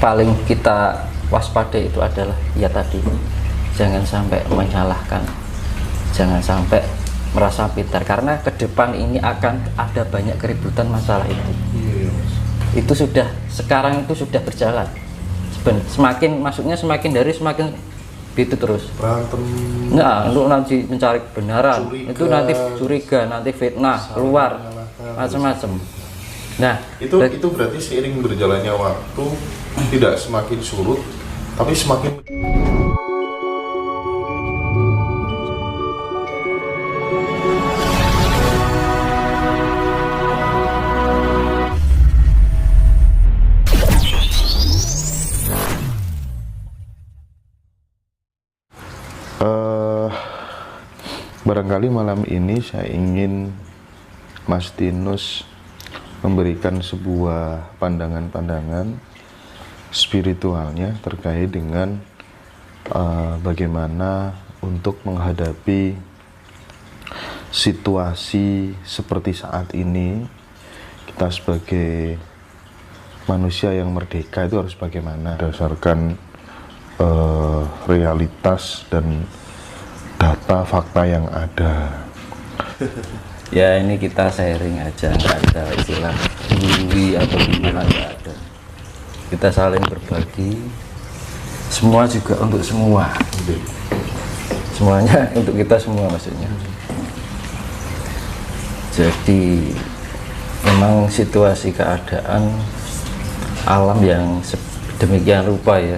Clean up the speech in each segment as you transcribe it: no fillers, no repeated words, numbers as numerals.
paling kita waspada itu adalah ya tadi, jangan sampai menyalahkan, jangan sampai merasa pintar, karena ke depan ini akan ada banyak keributan masalah itu. Itu sudah, sekarang itu sudah berjalan. Semakin masuknya semakin dari semakin itu terus berantem. Nah, untuk nanti mencari kebenaran, itu nanti curiga, nanti fitnah keluar, macam-macam. Nah, itu berarti seiring berjalannya waktu tidak semakin surut, tapi semakin barangkali malam ini saya ingin Mas Tinus memberikan sebuah pandangan-pandangan spiritualnya terkait dengan bagaimana untuk menghadapi situasi seperti saat ini. Kita sebagai manusia yang merdeka itu harus bagaimana berdasarkan realitas dan data fakta yang ada. Ya ini kita sharing aja, nggak ada istilah gurui atau gimana, nggak ada. Kita saling berbagi, semua juga untuk semua, semuanya untuk kita semua maksudnya. Jadi memang situasi keadaan alam yang demikian rupa ya,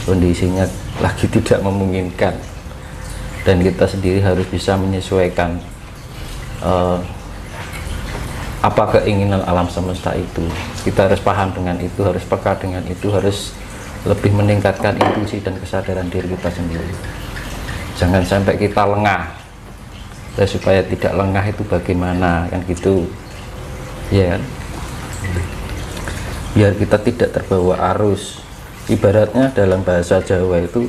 kondisinya lagi tidak memungkinkan, dan kita sendiri harus bisa menyesuaikan apa keinginan alam semesta itu. Kita harus paham dengan itu, harus peka dengan itu, harus lebih meningkatkan intuisi dan kesadaran diri kita sendiri. Jangan sampai kita lengah. Dan supaya tidak lengah itu bagaimana, kan gitu ya kan? Biar kita tidak terbawa arus. Ibaratnya dalam bahasa Jawa itu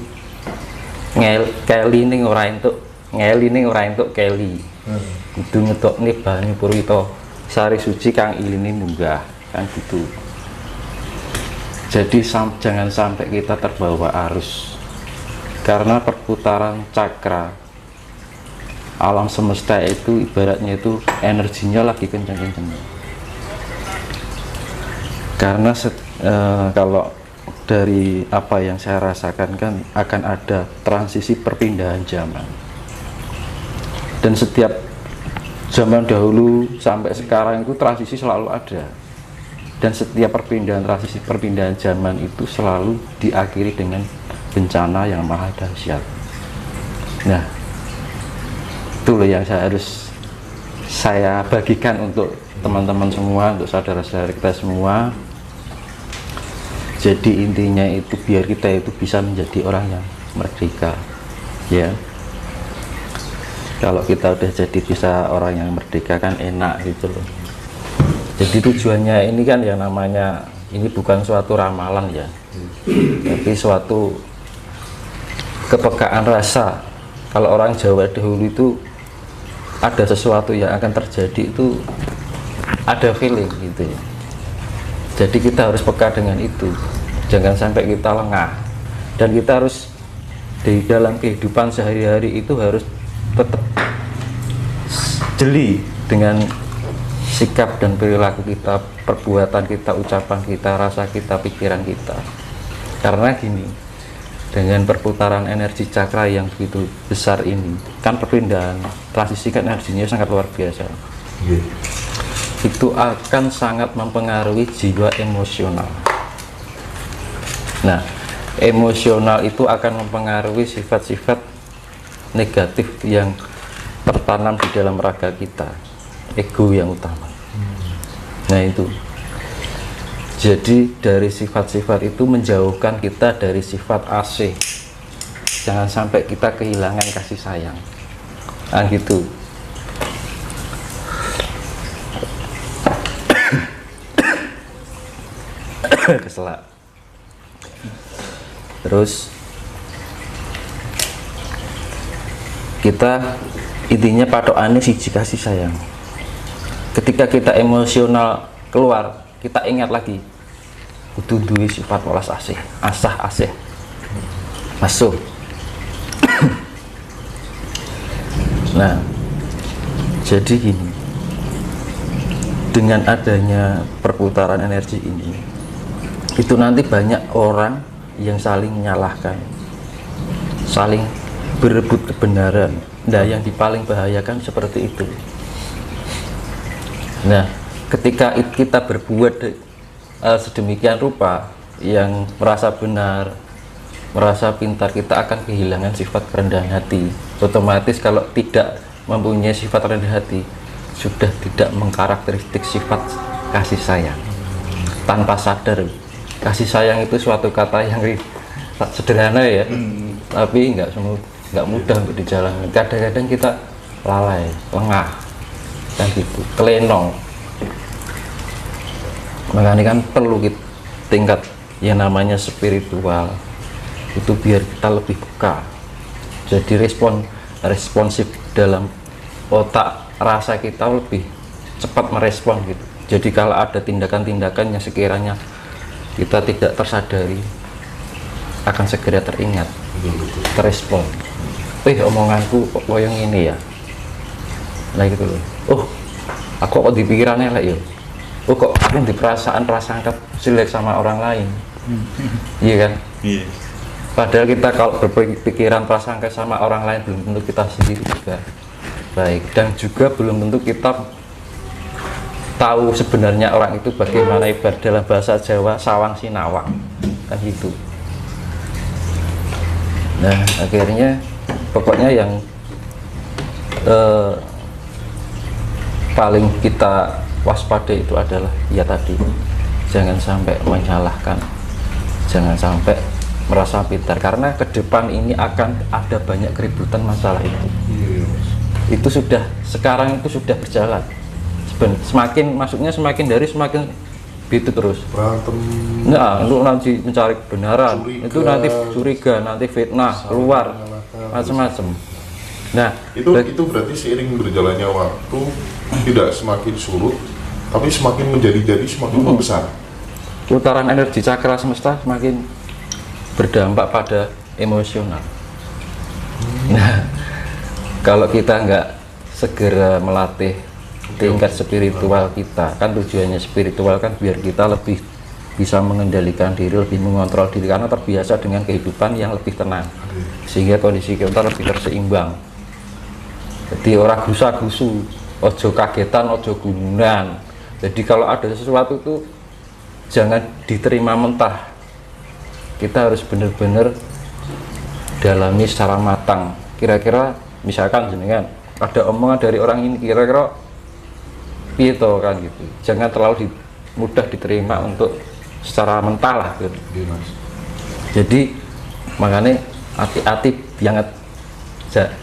keli ning ora entuk, ngeli ning ora entuk keli. Kudu ngetokne banyu purwita sari suci kang iline munggah, kan gitu. Jadi jangan sampai kita terbawa arus, karena perputaran cakra alam semesta itu ibaratnya itu energinya lagi kencang-kencangnya. Karena kalau dari apa yang saya rasakan kan akan ada transisi perpindahan zaman, dan setiap zaman dahulu sampai sekarang itu transisi selalu ada, dan setiap transisi perpindahan zaman itu selalu diakhiri dengan bencana yang maha dahsyat. Nah, itulah yang saya bagikan untuk teman-teman semua, untuk saudara-saudara kita semua. Jadi intinya itu biar kita itu bisa menjadi orang yang merdeka ya. Kalau kita udah jadi bisa orang yang merdeka kan enak gitu loh. Jadi tujuannya ini kan yang namanya, ini bukan suatu ramalan ya, tapi suatu kepekaan rasa. Kalau orang Jawa dahulu itu ada sesuatu yang akan terjadi itu ada feeling gitu ya. Jadi kita harus peka dengan itu, jangan sampai kita lengah, dan kita harus di dalam kehidupan sehari-hari itu harus tetap jeli dengan sikap dan perilaku kita, perbuatan kita, ucapan kita, rasa kita, pikiran kita. Karena gini, dengan perputaran energi cakra yang begitu besar ini, kan perpindahan, transisi kan energinya sangat luar biasa. Itu akan sangat mempengaruhi jiwa emosional. Nah, emosional itu akan mempengaruhi sifat-sifat negatif yang tertanam di dalam raga kita, ego yang utama. Nah itu, jadi dari sifat-sifat itu menjauhkan kita dari sifat AC. Jangan sampai kita kehilangan kasih sayang, nah gitu. Keselak. Terus kita intinya patokannya siji kasih sayang. Ketika kita emosional keluar, kita ingat lagi kudu duwe sifat welas asih, asah asih. Masuk. Nah, jadi gini, dengan adanya perputaran energi ini, itu nanti banyak orang yang saling menyalahkan, saling berebut kebenaran. Nah, yang paling bahayakan seperti itu. Nah, ketika kita berbuat sedemikian rupa, yang merasa benar, merasa pintar, kita akan kehilangan sifat kerendahan hati. Otomatis kalau tidak mempunyai sifat rendah hati, sudah tidak mengkarakteristik sifat kasih sayang. Tanpa sadar, kasih sayang itu suatu kata yang sederhana ya, tapi nggak mudah untuk dijalankan. Kadang-kadang kita lalai, lengah, dan gitu, kelenong. Makanya kan perlu tingkat yang namanya spiritual itu biar kita lebih peka, jadi responsif dalam otak rasa kita, lebih cepat merespon gitu. Jadi kalau ada tindakan-tindakan yang sekiranya kita tidak tersadari, akan segera teringat, terespon. Omonganku kok koyong ini ya, nah gitu loh. Oh, aku kok di pikirannya lah ya. Oh, kok aku di perasaan jelek sama orang lain. Iya kan? Iya. Padahal kita kalau berpikiran prasangka sama orang lain, belum tentu kita sendiri juga baik, dan juga belum tentu kita tahu sebenarnya orang itu bagaimana. Ibarat dalam bahasa Jawa, sawang sinawang, kan gitu. Nah, akhirnya pokoknya yang paling kita waspada itu adalah ya tadi, jangan sampai menyalahkan, jangan sampai merasa pintar, karena ke depan ini akan ada banyak keributan masalah itu. Itu sudah, sekarang itu sudah berjalan. Semakin masuknya semakin dari semakin itu terus berantem. Nah, untuk nanti mencari kebenaran, itu nanti curiga, nanti fitnah keluar, macam-macam. Nah, itu berarti seiring berjalannya waktu tidak semakin surut, tapi semakin menjadi semakin membesar. Putaran energi cakra semesta semakin berdampak pada emosional. Nah, kalau kita nggak segera melatih tingkat spiritual kita, kan tujuannya spiritual kan biar kita lebih bisa mengendalikan diri, lebih mengontrol diri, karena terbiasa dengan kehidupan yang lebih tenang, sehingga kondisi kita lebih terseimbang. Jadi orang gusa-gusu, ojo kagetan, ojo gununan. Jadi kalau ada sesuatu itu jangan diterima mentah, kita harus benar-benar dalami secara matang. Kira-kira misalkan jenengan ada omongan dari orang ini, kira-kira gitu kan gitu, jangan terlalu mudah diterima untuk secara mentah lah gitu. Jadi makanya hati-hati banget,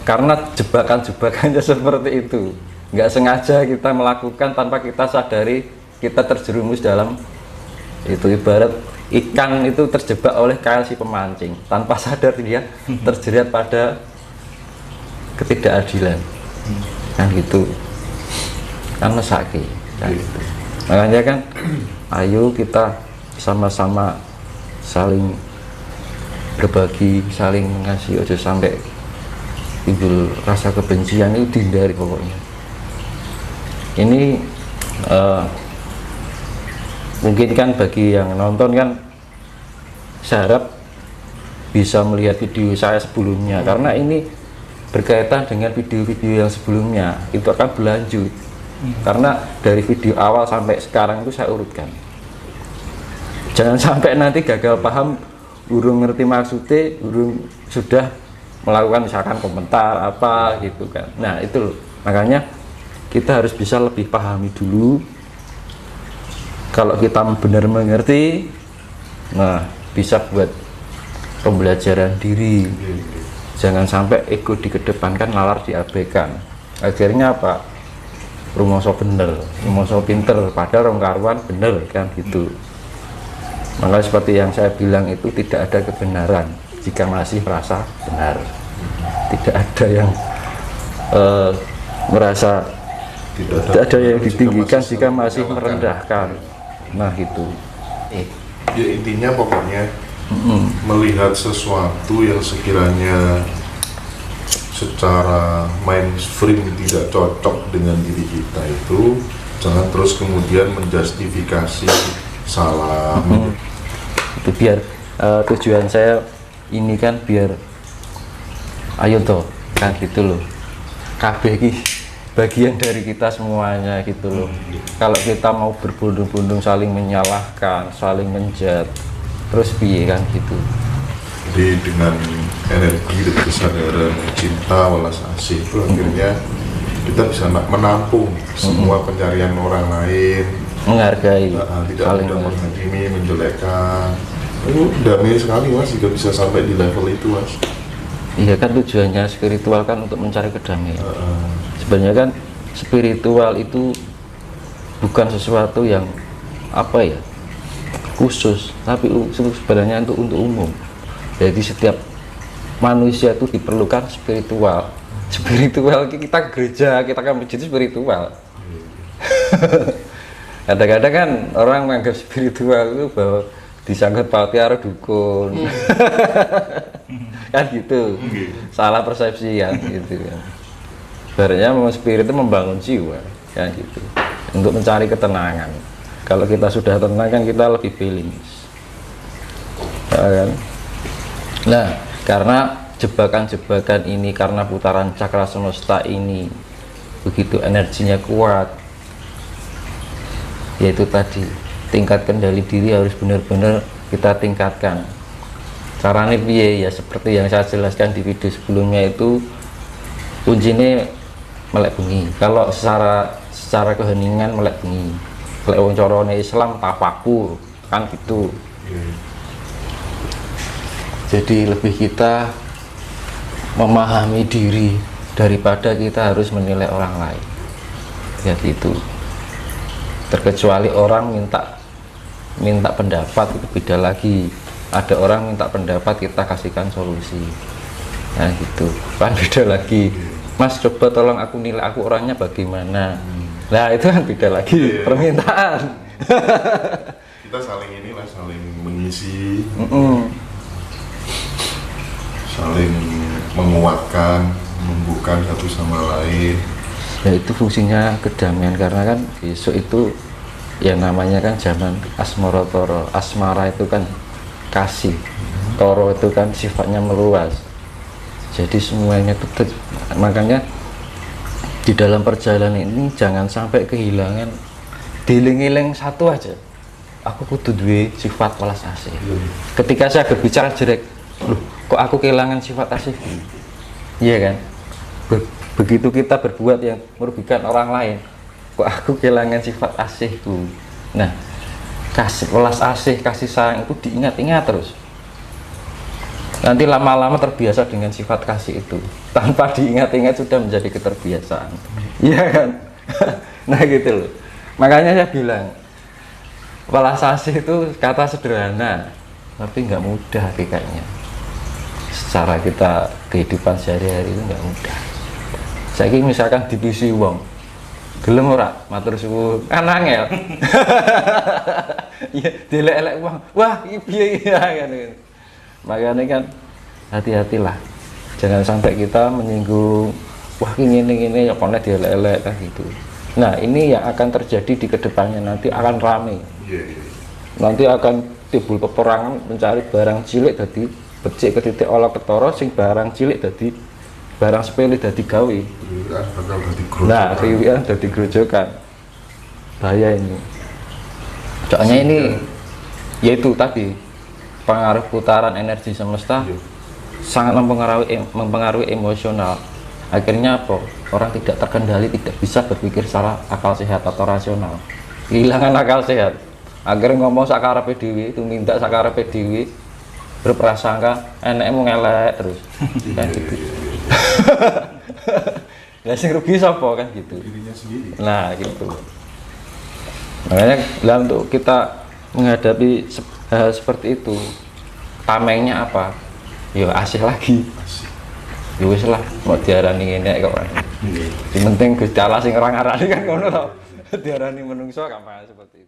karena jebakan-jebakannya seperti itu, nggak sengaja kita melakukan tanpa kita sadari kita terjerumus dalam itu. Ibarat ikan itu terjebak oleh kail si pemancing, tanpa sadar dia terjerat pada ketidakadilan, kan gitu, kan mesake, kan gitu. Makanya kan ayo kita sama-sama saling berbagi, saling ngasih, ojo sampai timbul rasa kebencian, itu dihindari pokoknya. Ini mungkin kan bagi yang nonton kan, saya harap bisa melihat video saya sebelumnya, karena ini berkaitan dengan video-video yang sebelumnya, itu akan berlanjut. Karena dari video awal sampai sekarang itu saya urutkan. Jangan sampai nanti gagal paham, urung ngerti maksudnya, urung sudah melakukan misalkan komentar apa gitu kan. Nah itu, makanya kita harus bisa lebih pahami dulu. Kalau kita benar mengerti, nah bisa buat pembelajaran diri. Jangan sampai ego dikedepankan, nalar diabaikan. Akhirnya apa? Rumoso bener, rumoso pinter, padahal rong karuan bener, kan gitu. Maka seperti yang saya bilang itu, tidak ada kebenaran jika masih merasa benar. Tidak ada yang merasa, tidak ada yang ditinggikan jika masih merendahkan. Nah gitu. Ya intinya pokoknya melihat sesuatu yang sekiranya secara mainstream tidak cocok dengan diri kita itu jangan terus kemudian menjustifikasi salah. Itu biar tujuan saya ini kan biar ayo toh kan gitu loh, kabeh iki bagian dari kita semuanya gitu loh. Kalau kita mau berbondong-bondong saling menyalahkan, saling menjat, terus piye kan gitu. Jadi dengan energi dan kesadaran cinta welas asih itu akhirnya kita bisa menampung semua pencarian orang lain, menghargai, tidak saling mudah menghakimi, menjelekkan. Itu damai sekali Mas jika bisa sampai di level itu Mas. Iya kan tujuannya spiritual kan untuk mencari kedamaian. Sebenarnya kan spiritual itu bukan sesuatu yang apa ya khusus, tapi sebenarnya untuk umum. Jadi setiap manusia itu diperlukan spiritual. Spiritual kita gereja, kita kan menjadi spiritual. Kadang-kadang kan orang menganggap spiritual itu bahwa disangkut pauti karo dukun. Kan gitu. Salah persepsi kan gitu kan. Sebenarnya spirit itu membangun jiwa kan gitu. Untuk mencari ketenangan. Kalau kita sudah tenang kan kita lebih balance. Ya kan? Nah, karena jebakan-jebakan ini, karena putaran cakra semesta ini begitu energinya kuat, yaitu tadi tingkat kendali diri harus benar-benar kita tingkatkan. Caranya piye ya seperti yang saya jelaskan di video sebelumnya itu, kuncinya melek bengi. Kalau secara keheningan melek bengi. Kalau wong carane Islam tafakur kan gitu. Jadi lebih kita memahami diri daripada kita harus menilai orang lain. Ya gitu. Terkecuali orang minta pendapat itu beda lagi. Ada orang minta pendapat kita kasihkan solusi. Nah gitu. Kan beda lagi. Mas coba tolong aku nilai aku orangnya bagaimana. Nah itu kan beda lagi permintaan. Kita saling inilah saling mengisi. Saling menguatkan, membuka satu sama lain. Ya itu fungsinya kedamaian karena kan besok itu yang namanya kan zaman asmara toro. Asmara itu kan kasih, toro itu kan sifatnya meluas. Jadi semuanya tetap. Makanya di dalam perjalanan ini jangan sampai kehilangan diling-iling satu aja. Aku kudu duwe sifat welas asih. Ketika saya berbicara jelek, loh kok aku kehilangan sifat asih? Iya kan? Begitu kita berbuat yang merugikan orang lain, kok aku kehilangan sifat asihku. Nah, kasih welas asih, kasih sayang itu diingat-ingat terus. Nanti lama-lama terbiasa dengan sifat kasih itu. Tanpa diingat-ingat sudah menjadi keterbiasaan. Iya kan? Nah gitu loh. Makanya saya bilang welas asih itu kata sederhana, tapi nggak mudah kayaknya. Secara kita kehidupan sehari-hari itu nggak mudah. Saya kira misalkan divisi wong, gelem ora matur suwun kan angel. Iya, dilek-elek wong. Wah, iki piye ya kan. Makanya kan hati-hatilah. Jangan sampai kita menyinggung wah ini ya konek dilek-elek kan gitu. Nah, ini yang akan terjadi di kedepannya nanti akan rame. Nanti akan timbul peperangan mencari barang cilik tadi becik ke titik olah ketara sing barang cilik tadi barang sepele dadi gawe. Nah, riwian dadi grojokan. Bahaya ini. Soalnya ini yaitu tadi pengaruh putaran energi semesta sangat mempengaruhi emosional. Akhirnya apa? Orang tidak terkendali, tidak bisa berpikir secara akal sehat atau rasional. Kehilangan akal sehat. Akhirnya ngomong sakarepe dhewe, itu minta sakarepe dhewe, berprasangka enekmu ngelek terus. Kan gitu. Lah sing rugi sapa kan gitu. Dirinya sendiri. Nah, gitu. Makanya untuk kita menghadapi hal seperti itu, tamengnya apa? Ya asih lagi. Ya wis lah, mau diarani ngene kok. Yang penting Gusti Allah sing ngarani kan ngono to. Diarani menungso gampang seperti itu.